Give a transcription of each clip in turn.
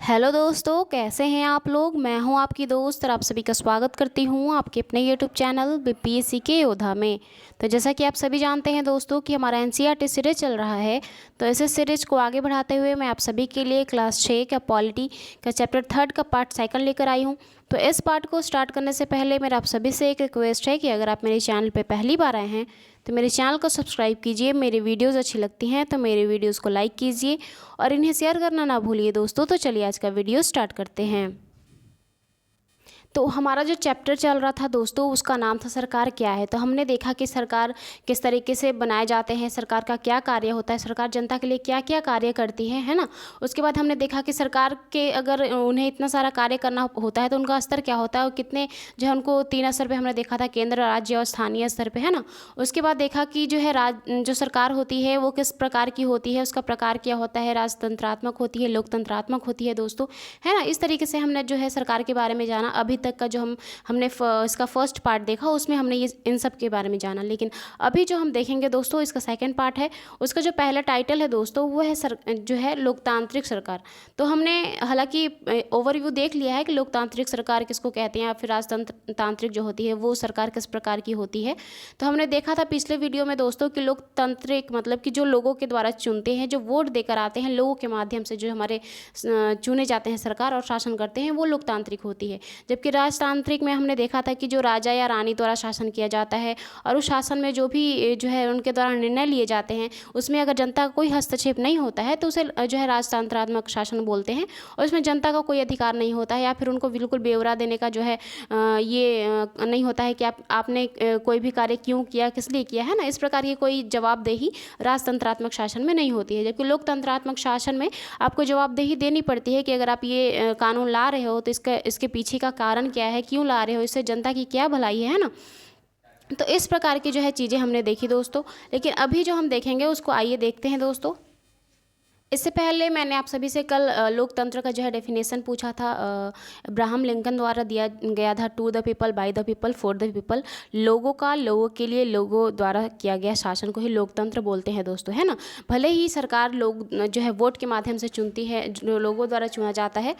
Hello दोस्तों, कैसे हैं आप लोग। मैं हूं आपकी दोस्त और आप सभी का स्वागत करती हूं आपके अपने यूट्यूब चैनल बीपीएससी के योद्धा में। तो जैसा कि आप सभी जानते हैं दोस्तों कि हमारा एनसीईआरटी सीरीज चल रहा है। तो इस सीरीज को आगे बढ़ाते हुए मैं आप सभी के लिए क्लास 6 का पॉलिटी का चैप्टर 3 का पार्ट सेकंड लेकर आई हूं। तो इस पार्ट को स्टार्ट करने से पहले मेरा आप सभी से एक रिक्वेस्ट है कि अगर आप मेरे चैनल पर पहली बार आए हैं तो मेरे चैनल को सब्सक्राइब कीजिए। मेरी वीडियोस अच्छी लगती हैं तो मेरे वीडियोस को लाइक कीजिए और इन्हें शेयर करना ना भूलिए दोस्तों। तो चलिए आज का वीडियो स्टार्ट करते हैं। तो हमारा जो चैप्टर चल रहा था दोस्तों उसका नाम था सरकार क्या है। तो हमने देखा कि सरकार किस तरीके से बनाए जाते हैं, सरकार का क्या कार्य होता है, सरकार जनता के लिए क्या क्या कार्य करती है ना। उसके बाद हमने देखा कि सरकार के अगर उन्हें इतना सारा कार्य करना होता है तो उनका स्तर क्या होता है और कितने जो है उनको 3 स्तर पे हमने देखा था, केंद्र, राज्य और स्थानीय स्तर पे, है ना। उसके बाद देखा कि जो है जो सरकार होती है वो किस प्रकार की होती है, उसका प्रकार क्या होता है, राजतंत्रात्मक होती है, लोकतंत्रात्मक होती है दोस्तों, है ना। इस तरीके से हमने जो है सरकार के बारे में जाना। अभी तक का जो हमने इसका फर्स्ट पार्ट देखा उसमें हमने ये इन सब के बारे में जाना। लेकिन अभी जो हम देखेंगे दोस्तों इसका सेकंड पार्ट है। उसका जो पहला टाइटल है दोस्तों वो है जो है लोकतांत्रिक सरकार। तो हमने हालांकि ओवरव्यू देख लिया है कि लोकतांत्रिक सरकार किसको कहते हैं या फिर राजतंत्रिक जो होती है वो सरकार किस प्रकार की होती है। तो हमने देखा था पिछले वीडियो में दोस्तों कि लोकतांत्रिक मतलब कि जो लोगों के द्वारा चुनते हैं, जो वोट देकर आते हैं, लोगों के माध्यम से जो हमारे चुने जाते हैं सरकार और शासन करते हैं, वो लोकतांत्रिक होती है। जबकि राजतांत्रिक में हमने देखा था कि जो राजा या रानी द्वारा शासन किया जाता है और उस शासन में जो भी जो है उनके द्वारा निर्णय लिए जाते हैं उसमें अगर जनता का कोई हस्तक्षेप नहीं होता है तो उसे जो है राजतंत्रात्मक शासन बोलते हैं। और उसमें जनता का कोई अधिकार नहीं होता है या फिर उनको बिल्कुल ब्यौरा देने का जो है नहीं होता है कि आपने कोई भी कार्य क्यों किया, किस लिए किया, है ना। इस प्रकार की कोई जवाबदेही राजतंत्रात्मक शासन में नहीं होती है। जबकि लोकतंत्रात्मक शासन में आपको जवाबदेही देनी पड़ती है कि अगर आप ये कानून ला रहे हो तो इसके पीछे का कारण क्या है, क्यों ला रहे हो, इससे जनता की क्या भलाई है ना। तो इस प्रकार की जो है चीज़ें हमने देखी दोस्तों। लेकिन अभी जो हम देखेंगे उसको आइए देखते हैं दोस्तों। इससे पहले मैंने आप सभी से कल लोकतंत्र का जो है डेफिनेशन पूछा था। अब्राहम लिंकन द्वारा दिया गया था, to the people, by the people, for the people. लोगों का, लोगों के लिए, लोगों द्वारा किया गया शासन को ही लोकतंत्र बोलते हैं दोस्तों, है ना। भले ही सरकार लोग जो है वोट के माध्यम से चुनती है, जो लोगों द्वारा चुना जाता है।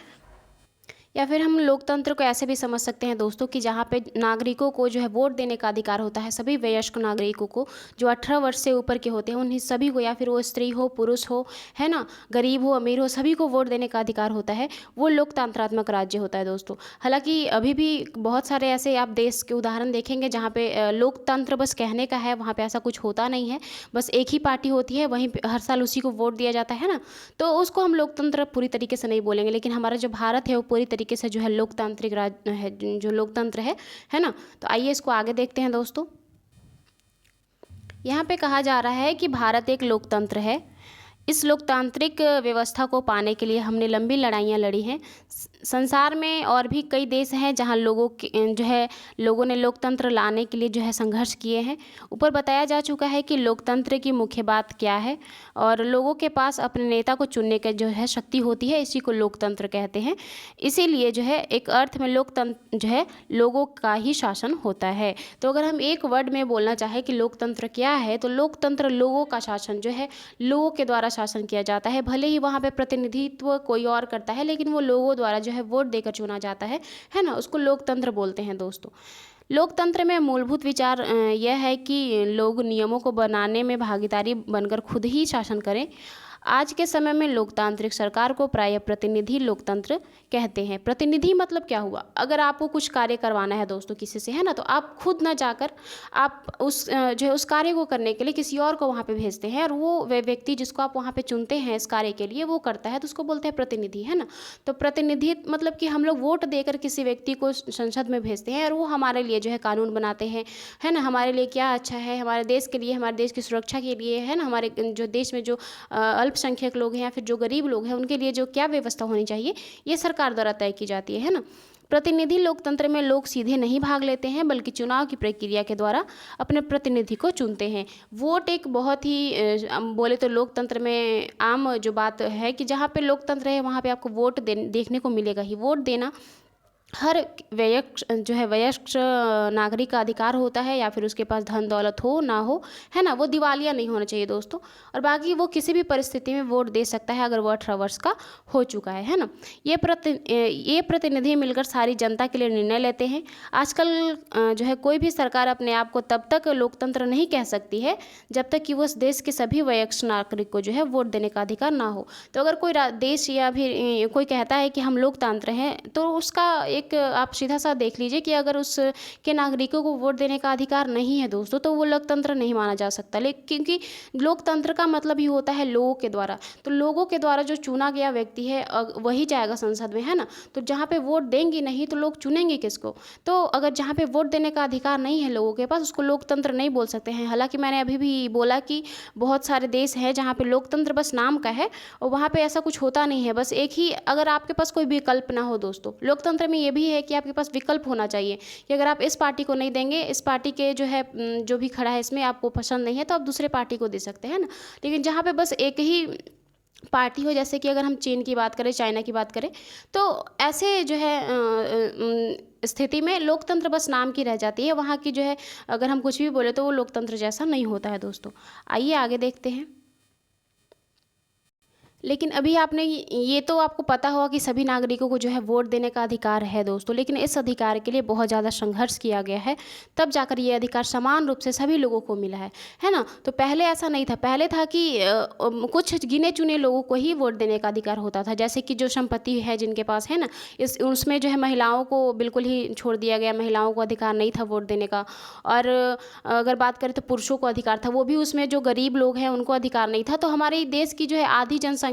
या फिर हम लोकतंत्र को ऐसे भी समझ सकते हैं दोस्तों कि जहाँ पे नागरिकों को जो है वोट देने का अधिकार होता है, सभी वयस्क नागरिकों को जो 18 वर्ष से ऊपर के होते हैं उन्हें सभी को, या फिर वो स्त्री हो, पुरुष हो, है ना, गरीब हो, अमीर हो, सभी को वोट देने का अधिकार होता है। वो लोकतंत्रात्मक राज्य होता है दोस्तों। हालांकि अभी भी बहुत सारे ऐसे आप देश के उदाहरण देखेंगे जहाँ पे लोकतंत्र बस कहने का है, वहाँ पर ऐसा कुछ होता नहीं है। बस एक ही पार्टी होती है, वहीं हर साल उसी को वोट दिया जाता है ना। तो उसको हम लोकतंत्र पूरी तरीके से नहीं बोलेंगे। लेकिन हमारा जो भारत है वो पूरी तरीके से जो है लोकतांत्रिक राज्य है, जो लोकतंत्र है ना। तो आइए इसको आगे देखते हैं दोस्तों। यहाँ पे कहा जा रहा है कि भारत एक लोकतंत्र है। इस लोकतांत्रिक व्यवस्था को पाने के लिए हमने लंबी लड़ाइयाँ लड़ी हैं। संसार में और भी कई देश हैं जहां लोगों ने लोकतंत्र लाने के लिए जो है संघर्ष किए हैं। ऊपर बताया जा चुका है कि लोकतंत्र की मुख्य बात क्या है और लोगों के पास अपने नेता को चुनने का जो है शक्ति होती है, इसी को लोकतंत्र कहते हैं। इसीलिए जो है एक अर्थ में लोकतंत्र जो है लोगों का ही शासन होता है। तो अगर हम एक वर्ड में बोलना चाहें कि लोकतंत्र क्या है तो लोकतंत्र लोगों का शासन जो है, लोगों के द्वारा शासन किया जाता है। भले ही वहाँ पे प्रतिनिधित्व कोई और करता है लेकिन वो लोगों द्वारा जो है वोट देकर चुना जाता है ना। उसको लोकतंत्र बोलते हैं दोस्तों। लोकतंत्र में मूलभूत विचार यह है कि लोग नियमों को बनाने में भागीदारी बनकर खुद ही शासन करें। आज के समय में लोकतांत्रिक सरकार को प्रायः प्रतिनिधि लोकतंत्र कहते हैं। प्रतिनिधि मतलब क्या हुआ, अगर आपको कुछ कार्य करवाना है दोस्तों किसी से, है ना, तो आप खुद ना जाकर आप जो है उस कार्य को करने के लिए किसी और को वहाँ पे भेजते हैं और वो व्यक्ति जिसको आप वहाँ पे चुनते हैं इस कार्य के लिए वो करता है, तो उसको बोलते हैं प्रतिनिधि, है ना। तो प्रतिनिधि मतलब कि हम लोग वोट देकर किसी व्यक्ति को संसद में भेजते हैं और वो हमारे लिए जो है कानून बनाते हैं, है ना। हमारे लिए क्या अच्छा है, हमारे देश के लिए, हमारे देश की सुरक्षा के लिए, है ना, हमारे जो देश में जो अल्पसंख्यक लोग हैं या फिर जो गरीब लोग हैं उनके लिए जो क्या व्यवस्था होनी चाहिए ये सरकार द्वारा तय की जाती है ना। प्रतिनिधि लोकतंत्र में लोग सीधे नहीं भाग लेते हैं बल्कि चुनाव की प्रक्रिया के द्वारा अपने प्रतिनिधि को चुनते हैं। वोट एक बहुत ही बोले तो लोकतंत्र में आम जो बात है कि जहाँ पे लोकतंत्र है वहाँ पे आपको वोट देखने को मिलेगा ही। वोट देना हर वयस्क नागरिक का अधिकार होता है, या फिर उसके पास धन दौलत हो ना हो, है ना, वो दिवालिया नहीं होना चाहिए दोस्तों। और बाकी वो किसी भी परिस्थिति में वोट दे सकता है अगर वो 18 वर्ष का हो चुका है ना। ये प्रतिनिधि मिलकर सारी जनता के लिए निर्णय लेते हैं। आजकल कोई भी सरकार अपने आप को तब तक लोकतंत्र नहीं कह सकती है जब तक कि वो उस देश के सभी वयस्क नागरिक को वोट देने का अधिकार ना हो। तो अगर कोई देश या फिर कोई कहता है कि हम लोकतंत्र हैं, तो उसका एक आप सीधा सा देख लीजिए कि अगर उस के नागरिकों को वोट देने का अधिकार नहीं है दोस्तों, तो वो लोकतंत्र नहीं माना जा सकता। लेकिन क्योंकि लोकतंत्र का मतलब ही होता है लोगों के द्वारा, तो लोगों के द्वारा जो चुना गया व्यक्ति है वही जाएगा संसद में, है ना। तो जहाँ पे वोट देंगे नहीं तो लोग चुनेंगे किसको? तो अगर जहाँ पे वोट देने का अधिकार नहीं है लोगों के पास, उसको लोकतंत्र नहीं बोल सकते हैं। हालांकि मैंने अभी भी बोला कि बहुत सारे देश हैं जहाँ पे लोकतंत्र बस नाम का है और वहाँ पे ऐसा कुछ होता नहीं है। बस एक ही, अगर आपके पास कोई विकल्प ना हो दोस्तों, लोकतंत्र में ये भी है कि आपके पास विकल्प होना चाहिए कि अगर आप इस पार्टी को नहीं देंगे, इस पार्टी के जो भी खड़ा है इसमें आपको पसंद नहीं है, तो आप दूसरे पार्टी को दे सकते हैं ना। लेकिन जहाँ पे बस एक ही पार्टी हो, जैसे कि अगर हम चीन की बात करें, चाइना की बात करें, तो ऐसे स्थिति में लोकतंत्र बस नाम की रह जाती है। वहाँ की अगर हम कुछ भी बोले तो वो लोकतंत्र जैसा नहीं होता है दोस्तों। आइए आगे देखते हैं। लेकिन अभी आपने ये तो आपको पता होगा कि सभी नागरिकों को वोट देने का अधिकार है दोस्तों, लेकिन इस अधिकार के लिए बहुत ज़्यादा संघर्ष किया गया है, तब जाकर ये अधिकार समान रूप से सभी लोगों को मिला है ना। तो पहले ऐसा नहीं था। पहले था कि कुछ गिने चुने लोगों को ही वोट देने का अधिकार होता था, जैसे कि जो संपत्ति है जिनके पास, है ना, उसमें महिलाओं को बिल्कुल ही छोड़ दिया गया, महिलाओं को अधिकार नहीं था वोट देने का। और अगर बात करें तो पुरुषों को अधिकार था, वो भी उसमें जो गरीब लोग हैं उनको अधिकार नहीं था। तो हमारे देश की आधी जनसंख्या,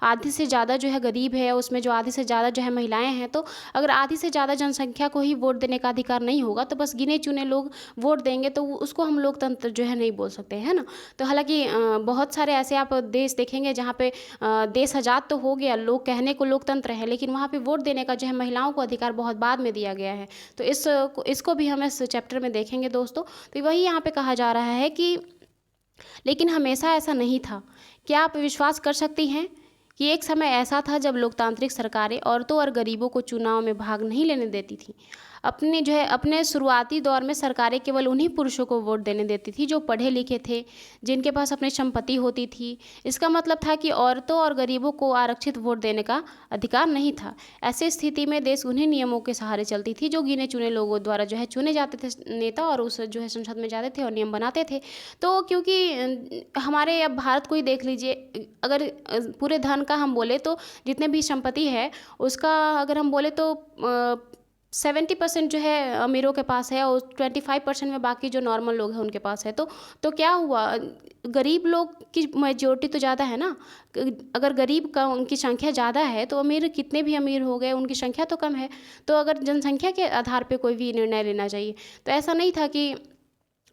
आधी से ज़्यादा गरीब है, उसमें जो आधी से ज़्यादा महिलाएं हैं, तो अगर आधी से ज़्यादा जनसंख्या को ही वोट देने का अधिकार नहीं होगा, तो बस गिने चुने लोग वोट देंगे, तो उसको हम लोकतंत्र नहीं बोल सकते, है ना। तो हालांकि बहुत सारे ऐसे आप देश देखेंगे जहाँ पे देश आज़ाद तो हो गया, लोग कहने को लोकतंत्र है, लेकिन वहाँ पे वोट देने का महिलाओं को अधिकार बहुत बाद में दिया गया है। तो इसको भी हम इस चैप्टर में देखेंगे दोस्तों। तो वही यहाँ पे कहा जा रहा है कि लेकिन हमेशा ऐसा नहीं था। क्या आप विश्वास कर सकती हैं कि एक समय ऐसा था जब लोकतांत्रिक सरकारें औरतों और गरीबों को चुनाव में भाग नहीं लेने देती थी। अपने शुरुआती दौर में सरकारें केवल उन्हीं पुरुषों को वोट देने देती थी जो पढ़े लिखे थे, जिनके पास अपनी संपत्ति होती थी। इसका मतलब था कि औरतों और गरीबों को आरक्षित वोट देने का अधिकार नहीं था। ऐसी स्थिति में देश उन्हीं नियमों के सहारे चलती थी जो गिने चुने लोगों द्वारा चुने जाते थे नेता, और उस संसद में जाते थे और नियम बनाते थे। तो क्योंकि हमारे अब भारत को ही देख लीजिए, अगर पूरे धन का हम बोले तो जितने भी संपत्ति है उसका अगर हम बोले तो 70% अमीरों के पास है, और 25% में बाकी जो नॉर्मल लोग हैं उनके पास है। तो क्या हुआ, गरीब लोग की मेजोरिटी तो ज़्यादा है ना। अगर गरीब का उनकी संख्या ज़्यादा है तो अमीर कितने भी अमीर हो गए, उनकी संख्या तो कम है। तो अगर जनसंख्या के आधार पे कोई भी निर्णय लेना चाहिए, तो ऐसा नहीं था कि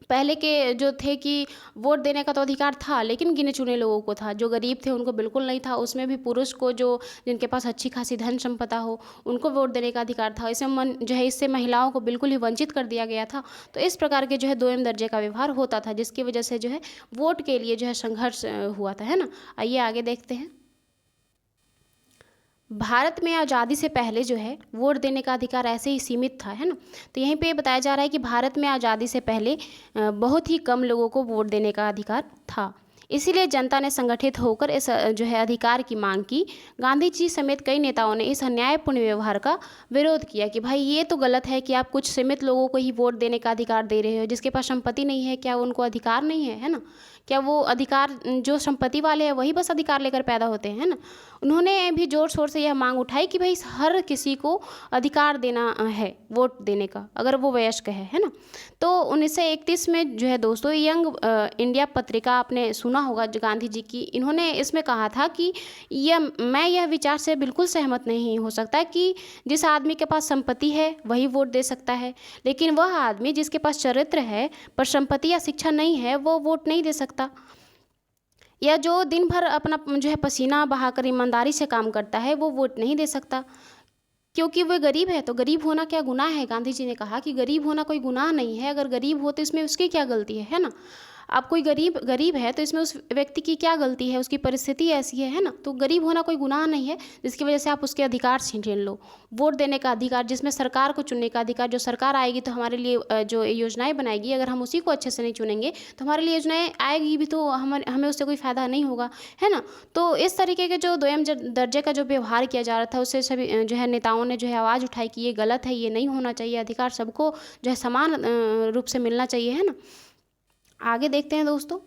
पहले के जो थे कि वोट देने का तो अधिकार था, लेकिन गिने चुने लोगों को था। जो गरीब थे उनको बिल्कुल नहीं था। उसमें भी पुरुष को जिनके पास अच्छी खासी धन संपदा हो उनको वोट देने का अधिकार था। इससे महिलाओं को बिल्कुल ही वंचित कर दिया गया था। तो इस प्रकार के दोयम दर्जे का व्यवहार होता था, जिसकी वजह से वोट के लिए संघर्ष हुआ था, है ना। आइए आगे देखते हैं। भारत में आज़ादी से पहले वोट देने का अधिकार ऐसे ही सीमित था, है ना। तो यहीं पे बताया जा रहा है कि भारत में आज़ादी से पहले बहुत ही कम लोगों को वोट देने का अधिकार था। इसीलिए जनता ने संगठित होकर इस अधिकार की मांग की। गांधी जी समेत कई नेताओं ने इस अन्यायपूर्ण व्यवहार का विरोध किया कि भाई ये तो गलत है कि आप कुछ सीमित लोगों को ही वोट देने का अधिकार दे रहे हो। जिसके पास संपत्ति नहीं है, क्या उनको अधिकार नहीं है ना। क्या वो अधिकार, जो संपत्ति वाले हैं वही बस अधिकार लेकर पैदा होते हैं ना। उन्होंने भी जोर शोर से यह मांग उठाई कि भाई हर किसी को अधिकार देना है वोट देने का, अगर वो वयस्क है ना। तो 1931 में दोस्तों यंग इंडिया पत्रिका आपने सुना होगा गांधी जी की। इन्होंने इसमें कहा था कि मैं यह विचार से बिल्कुल सहमत नहीं हो सकता कि जिस आदमी के पास संपत्ति है वही वोट दे सकता है, लेकिन वह आदमी जिसके पास चरित्र है पर संपत्ति या शिक्षा नहीं है वो वोट नहीं दे सकता। या जो दिन भर अपना पसीना बहाकर ईमानदारी से काम करता है वो वोट नहीं दे सकता, क्योंकि वह गरीब है। तो गरीब होना क्या गुनाह है? गांधी जी ने कहा कि गरीब होना कोई गुनाह नहीं है। अगर गरीब हो तो इसमें उसकी क्या गलती है ना। आप कोई गरीब गरीब है तो इसमें उस व्यक्ति की क्या गलती है, उसकी परिस्थिति ऐसी है ना। तो गरीब होना कोई गुनाह नहीं है जिसकी वजह से आप उसके अधिकार छीन लो। वोट देने का अधिकार, जिसमें सरकार को चुनने का अधिकार, जो सरकार आएगी तो हमारे लिए जो योजनाएं बनाएगी, अगर हम उसी को अच्छे से नहीं चुनेंगे तो हमारे लिए योजनाएं आएगी भी तो हमें उससे कोई फ़ायदा नहीं होगा, है ना। तो इस तरीके के जो दोयम दर्जे का जो व्यवहार किया जा रहा था, उससे सभी जो है नेताओं ने जो है आवाज़ उठाई कि ये गलत है, ये नहीं होना चाहिए, अधिकार सबको जो है समान रूप से मिलना चाहिए, है ना। आगे देखते हैं दोस्तों।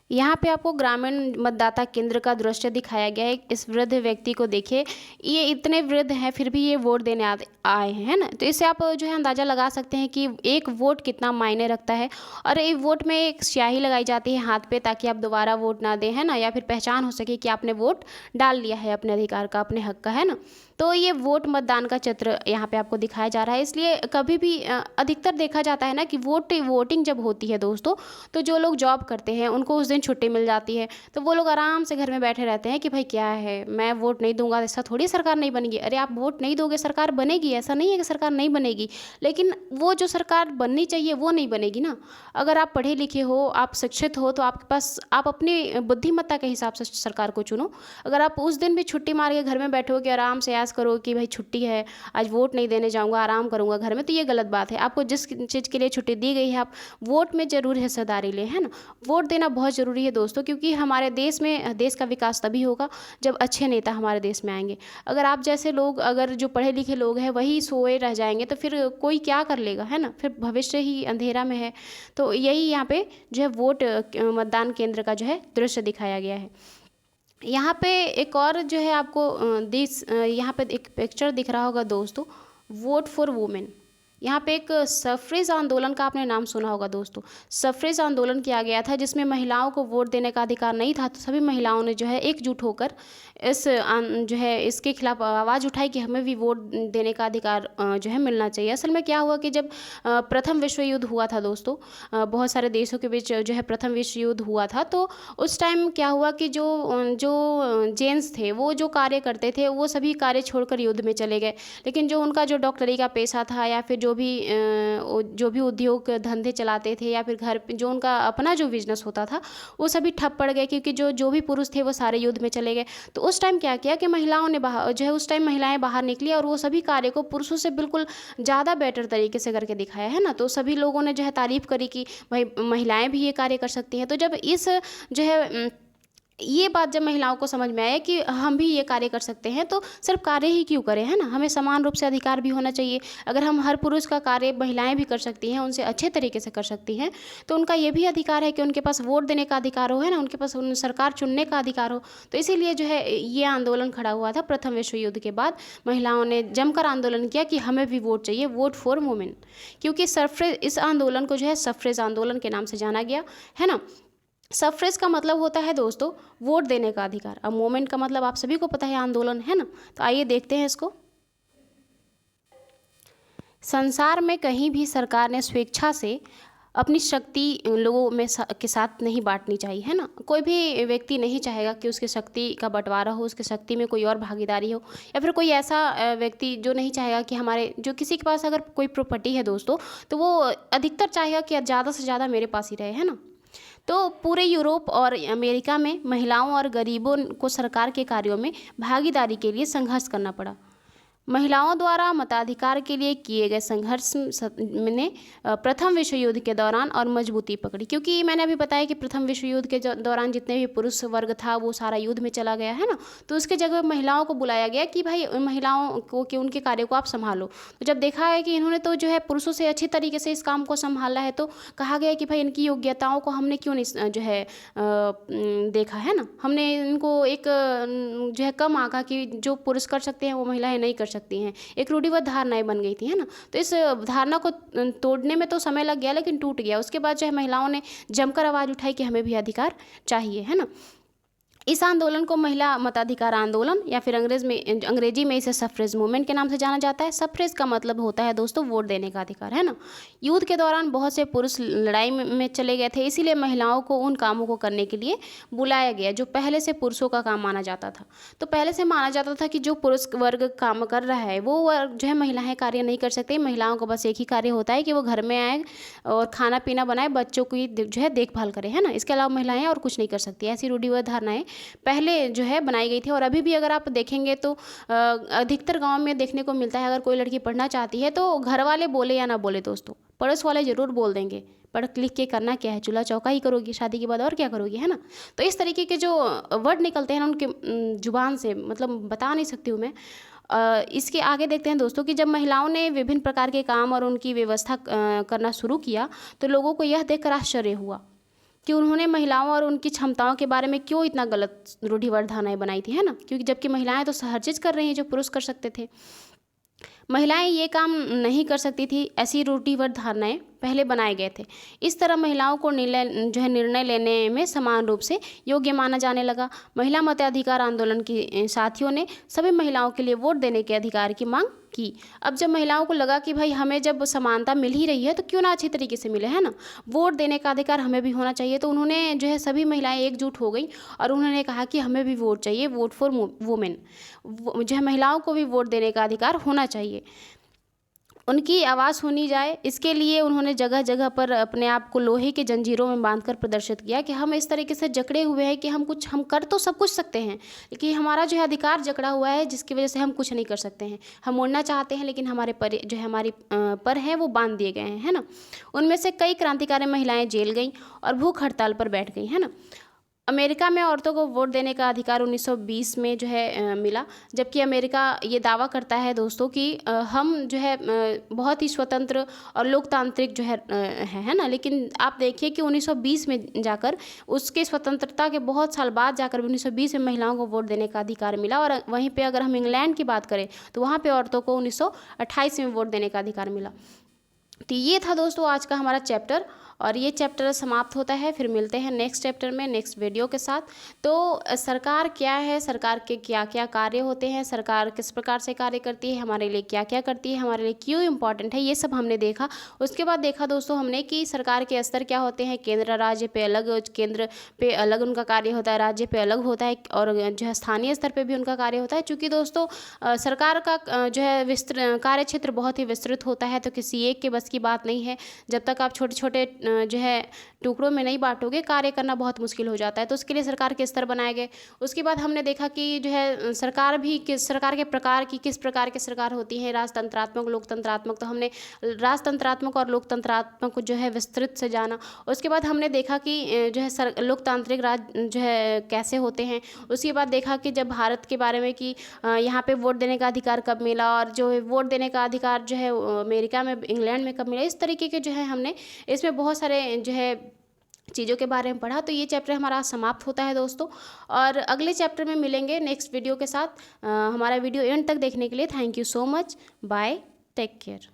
यहाँ पे आपको ग्रामीण मतदाता केंद्र का दृश्य दिखाया गया है। इस वृद्ध व्यक्ति को देखिए, ये इतने वृद्ध हैं फिर भी ये वोट देने आए हैं, है ना। तो इससे आप जो है अंदाज़ा लगा सकते हैं कि एक वोट कितना मायने रखता है। और एक वोट में एक स्याही लगाई जाती है हाथ पे, ताकि आप दोबारा वोट ना दें, है ना, या फिर पहचान हो सके कि आपने वोट डाल लिया है अपने अधिकार का, अपने हक का, है ना। तो ये वोट मतदान का चित्र यहाँ पे आपको दिखाया जा रहा है। इसलिए कभी भी अधिकतर देखा जाता है ना कि वोटिंग जब होती है दोस्तों, तो जो लोग जॉब करते हैं उनको उस दिन छुट्टी मिल जाती है, तो वो लोग आराम से घर में बैठे रहते हैं कि भाई क्या है, मैं वोट नहीं दूंगा ऐसा थोड़ी सरकार नहीं बनेगी। अरे आप वोट नहीं दोगे सरकार बनेगी, ऐसा नहीं है कि सरकार नहीं बनेगी, लेकिन वो जो सरकार बननी चाहिए वो नहीं बनेगी ना। अगर आप पढ़े लिखे हो, आप शिक्षित हो, तो आपके पास आप अपनी बुद्धिमत्ता के हिसाब से सरकार को चुनो। अगर आप उस दिन भी छुट्टी मार के घर में बैठोगे, आराम से ऐश करो कि भाई छुट्टी है, आज वोट नहीं देने जाऊंगा, आराम करूंगा घर में, तो ये गलत बात है। आपको जिस चीज़ के लिए छुट्टी दी गई है आप वोट में जरूर हिस्सेदारी लें, है ना। वोट देना बहुत ज़रूरी है दोस्तों, क्योंकि हमारे देश का विकास तभी होगा जब अच्छे नेता हमारे देश में आएंगे। अगर आप जैसे लोग, अगर जो पढ़े लिखे लोग हैं वही सोए रह जाएंगे तो फिर कोई क्या कर लेगा, है ना, फिर भविष्य ही अंधेरा में है। तो यही यहाँ पे जो है वोट मतदान केंद्र का जो है दृश्य दिखाया गया है। यहाँ पे एक और जो है आपको यहाँ पे एक पिक्चर दिख रहा होगा दोस्तों, वोट फॉर वुमेन। यहाँ पे एक सफ्रेज आंदोलन का आपने नाम सुना होगा दोस्तों। सफ्रेज आंदोलन किया गया था जिसमें महिलाओं को वोट देने का अधिकार नहीं था, तो सभी महिलाओं ने जो है एकजुट होकर जो है इसके खिलाफ आवाज़ उठाई कि हमें भी वोट देने का अधिकार जो है मिलना चाहिए। असल में क्या हुआ कि जब प्रथम विश्व युद्ध हुआ था दोस्तों, बहुत सारे देशों के बीच जो है प्रथम विश्व युद्ध हुआ था, तो उस टाइम क्या हुआ कि जो जेंट्स थे वो जो कार्य करते थे वो सभी कार्य छोड़कर युद्ध में चले गए, लेकिन जो उनका जो डॉक्टरी का पेशा था या फिर जो भी उद्योग धंधे चलाते थे या फिर घर पे जो उनका अपना जो बिजनेस होता था वो सभी ठप पड़ गए, क्योंकि जो भी पुरुष थे वो सारे युद्ध में चले गए। तो उस टाइम क्या किया कि महिलाओं ने जो है उस टाइम महिलाएं बाहर निकली और वो सभी कार्य को पुरुषों से बिल्कुल ज़्यादा बेटर तरीके से करके दिखाया, है ना। तो सभी लोगों ने जो है तारीफ़ करी कि भाई महिलाएं भी ये कार्य कर सकती हैं। तो जब इस जो है ये बात जब महिलाओं को समझ में आया कि हम भी ये कार्य कर सकते हैं, तो सिर्फ कार्य ही क्यों करें, है ना, हमें समान रूप से अधिकार भी होना चाहिए। अगर हम हर पुरुष का कार्य महिलाएं भी कर सकती हैं, उनसे अच्छे तरीके से कर सकती हैं, तो उनका ये भी अधिकार है कि उनके पास वोट देने का अधिकार हो, है ना, उनके पास सरकार चुनने का अधिकार हो। तो इसीलिए जो है ये आंदोलन खड़ा हुआ था। प्रथम विश्व युद्ध के बाद महिलाओं ने जमकर आंदोलन किया कि हमें भी वोट चाहिए, वोट फॉर वुमेन, क्योंकि सफ्रेज, इस आंदोलन को जो है सफ्रेज आंदोलन के नाम से जाना गया, है ना। सफ्रेज का मतलब होता है दोस्तों वोट देने का अधिकार। अब मूवमेंट का मतलब आप सभी को पता है, आंदोलन, है ना। तो आइए देखते हैं इसको। संसार में कहीं भी सरकार ने स्वेच्छा से अपनी शक्ति लोगों में के साथ नहीं बांटनी चाहिए, है ना। कोई भी व्यक्ति नहीं चाहेगा कि उसकी शक्ति का बंटवारा हो, उसकी शक्ति में कोई और भागीदारी हो, या फिर कोई ऐसा व्यक्ति जो नहीं चाहेगा कि हमारे जो किसी के पास अगर कोई प्रॉपर्टी है दोस्तों, तो वो अधिकतर चाहेगा कि ज़्यादा से ज़्यादा मेरे पास ही रहे, है ना। तो पूरे यूरोप और अमेरिका में महिलाओं और गरीबों को सरकार के कार्यों में भागीदारी के लिए संघर्ष करना पड़ा। महिलाओं द्वारा मताधिकार के लिए किए गए संघर्ष ने प्रथम विश्व युद्ध के दौरान और मजबूती पकड़ी, क्योंकि मैंने अभी बताया कि प्रथम विश्व युद्ध के दौरान जितने भी पुरुष वर्ग था वो सारा युद्ध में चला गया, है ना। तो उसके जगह महिलाओं को बुलाया गया कि भाई महिलाओं को कि उनके कार्य को आप संभालो। तो जब देखा है कि इन्होंने तो जो है पुरुषों से अच्छी तरीके से इस काम को संभाला है, तो कहा गया कि भाई इनकी योग्यताओं को हमने क्यों नहीं जो है देखा, है ना। हमने इनको एक जो है कम आंका कि जो पुरुष कर सकते हैं वो महिलाएं नहीं कर सकती हैं। एक रूढ़िवाद धारणाएं बन गई थी, है ना। तो इस धारणा को तोड़ने में तो समय लग गया, लेकिन टूट गया। उसके बाद जो है महिलाओं ने जमकर आवाज़ उठाई कि हमें भी अधिकार चाहिए, है ना। इस आंदोलन को महिला मताधिकार आंदोलन या फिर अंग्रेजी में इसे सफ्रेज मूवमेंट के नाम से जाना जाता है। सफ्रेज का मतलब होता है दोस्तों वोट देने का अधिकार, है ना। युद्ध के दौरान बहुत से पुरुष लड़ाई में चले गए थे, इसीलिए महिलाओं को उन कामों को करने के लिए बुलाया गया जो पहले से पुरुषों का काम माना जाता था। तो पहले से माना जाता था कि जो पुरुष वर्ग काम कर रहा है वो वर्ग जो है महिलाएं कार्य नहीं कर सकती। महिलाओं का बस एक ही कार्य होता है कि वो घर में आए और खाना पीना बनाए, बच्चों की जो है देखभाल करें, है ना। इसके अलावा महिलाएं और कुछ नहीं कर सकती। ऐसी रूढ़िवादी धारणाएं पहले जो है बनाई गई थी और अभी भी अगर आप देखेंगे तो अधिकतर गांव में देखने को मिलता है। अगर कोई लड़की पढ़ना चाहती है तो घर वाले बोले या ना बोले दोस्तों, पड़ोस वाले ज़रूर बोल देंगे पढ़ लिख के करना क्या है, चूल्हा चौका ही करोगी शादी के बाद, और क्या करोगी, है ना। तो इस तरीके के जो वर्ड निकलते हैं ना उनके जुबान से, मतलब बता नहीं सकती हूँ मैं। इसके आगे देखते हैं दोस्तों कि जब महिलाओं ने विभिन्न प्रकार के काम और उनकी व्यवस्था करना शुरू किया तो लोगों को यह देखकर आश्चर्य हुआ कि उन्होंने महिलाओं और उनकी क्षमताओं के बारे में क्यों इतना गलत रूढ़िवादी धारणाएं बनाई थी, है ना। क्योंकि जबकि महिलाएं तो हर चीज़ कर रही हैं जो पुरुष कर सकते थे, महिलाएं ये काम नहीं कर सकती थी। ऐसी रूढ़िवादी धारणाएं पहले बनाए गए थे। इस तरह महिलाओं को निर्णय लेने में समान रूप से योग्य माना जाने लगा। महिला मताधिकार आंदोलन की साथियों ने सभी महिलाओं के लिए वोट देने के अधिकार की मांग की। अब जब महिलाओं को लगा कि भाई हमें जब समानता मिल ही रही है तो क्यों ना अच्छी तरीके से मिले, है ना, वोट देने का अधिकार हमें भी होना चाहिए। तो उन्होंने जो है सभी महिलाएं एकजुट हो गई और उन्होंने कहा कि हमें भी वोट चाहिए, वोट फॉर वुमेन, जो है महिलाओं को भी वोट देने का अधिकार होना चाहिए, उनकी आवाज़ सुनी जाए। इसके लिए उन्होंने जगह जगह पर अपने आप को लोहे के जंजीरों में बांधकर प्रदर्शित किया कि हम इस तरीके से जकड़े हुए हैं कि हम कर तो सब कुछ सकते हैं, लेकिन हमारा जो है अधिकार जकड़ा हुआ है जिसकी वजह से हम कुछ नहीं कर सकते हैं। हम उड़ना चाहते हैं लेकिन हमारे पर जो है हमारी पर है वो बांध दिए गए हैं, है ना। उनमें से कई क्रांतिकारी महिलाएं जेल गईं और भूख हड़ताल पर बैठ गई, है ना। अमेरिका में औरतों को वोट देने का अधिकार 1920 में जो है मिला, जबकि अमेरिका ये दावा करता है दोस्तों कि हम जो है बहुत ही स्वतंत्र और लोकतांत्रिक जो है ना। लेकिन आप देखिए कि 1920 में जाकर उसके स्वतंत्रता के बहुत साल बाद जाकर 1920 में महिलाओं को वोट देने का अधिकार मिला। और वहीं पे अगर हम इंग्लैंड की बात करें तो वहाँ पे औरतों को 1928 में वोट देने का अधिकार मिला। तो ये था दोस्तों आज का हमारा चैप्टर, और ये चैप्टर समाप्त होता है। फिर मिलते हैं नेक्स्ट चैप्टर में नेक्स्ट वीडियो के साथ। तो सरकार क्या है, सरकार के क्या क्या कार्य होते हैं, सरकार किस प्रकार से कार्य करती है, हमारे लिए क्या क्या करती है, हमारे लिए क्यों इम्पॉर्टेंट है, ये सब हमने देखा। उसके बाद देखा दोस्तों हमने कि सरकार के स्तर क्या होते हैं, केंद्र राज्य पे अलग, केंद्र पे अलग उनका कार्य होता है, राज्य पे अलग होता है, और जो है स्थानीय स्तर पर भी उनका कार्य होता है। चूँकि दोस्तों सरकार का जो है विस्तृत कार्य क्षेत्र बहुत ही विस्तृत होता है, तो किसी एक के बस की बात नहीं है। जब तक आप छोटे छोटे जो है टुकड़ों में नहीं बांटोगे कार्य करना बहुत मुश्किल हो जाता है। तो उसके लिए सरकार के स्तर बनाए गए। उसके बाद हमने देखा कि जो है सरकार के प्रकार की किस प्रकार की सरकार होती है, राजतंत्रात्मक, लोकतंत्रात्मक। तो हमने राजतंत्रात्मक और लोकतंत्रात्मक को जो है विस्तृत से जाना। उसके बाद हमने देखा कि जो है लोकतांत्रिक राज जो है कैसे होते हैं। उसके बाद देखा कि जब भारत के बारे में कि यहाँ पे वोट देने का अधिकार कब मिला, और जो है वोट देने का अधिकार जो है अमेरिका में, इंग्लैंड में कब मिला। इस तरीके के जो है हमने इसमें बहुत सारे जो है चीज़ों के बारे में पढ़ा। तो ये चैप्टर हमारा समाप्त होता है दोस्तों, और अगले चैप्टर में मिलेंगे नेक्स्ट वीडियो के साथ। हमारा वीडियो एंड तक देखने के लिए thank you so much. Bye, take care.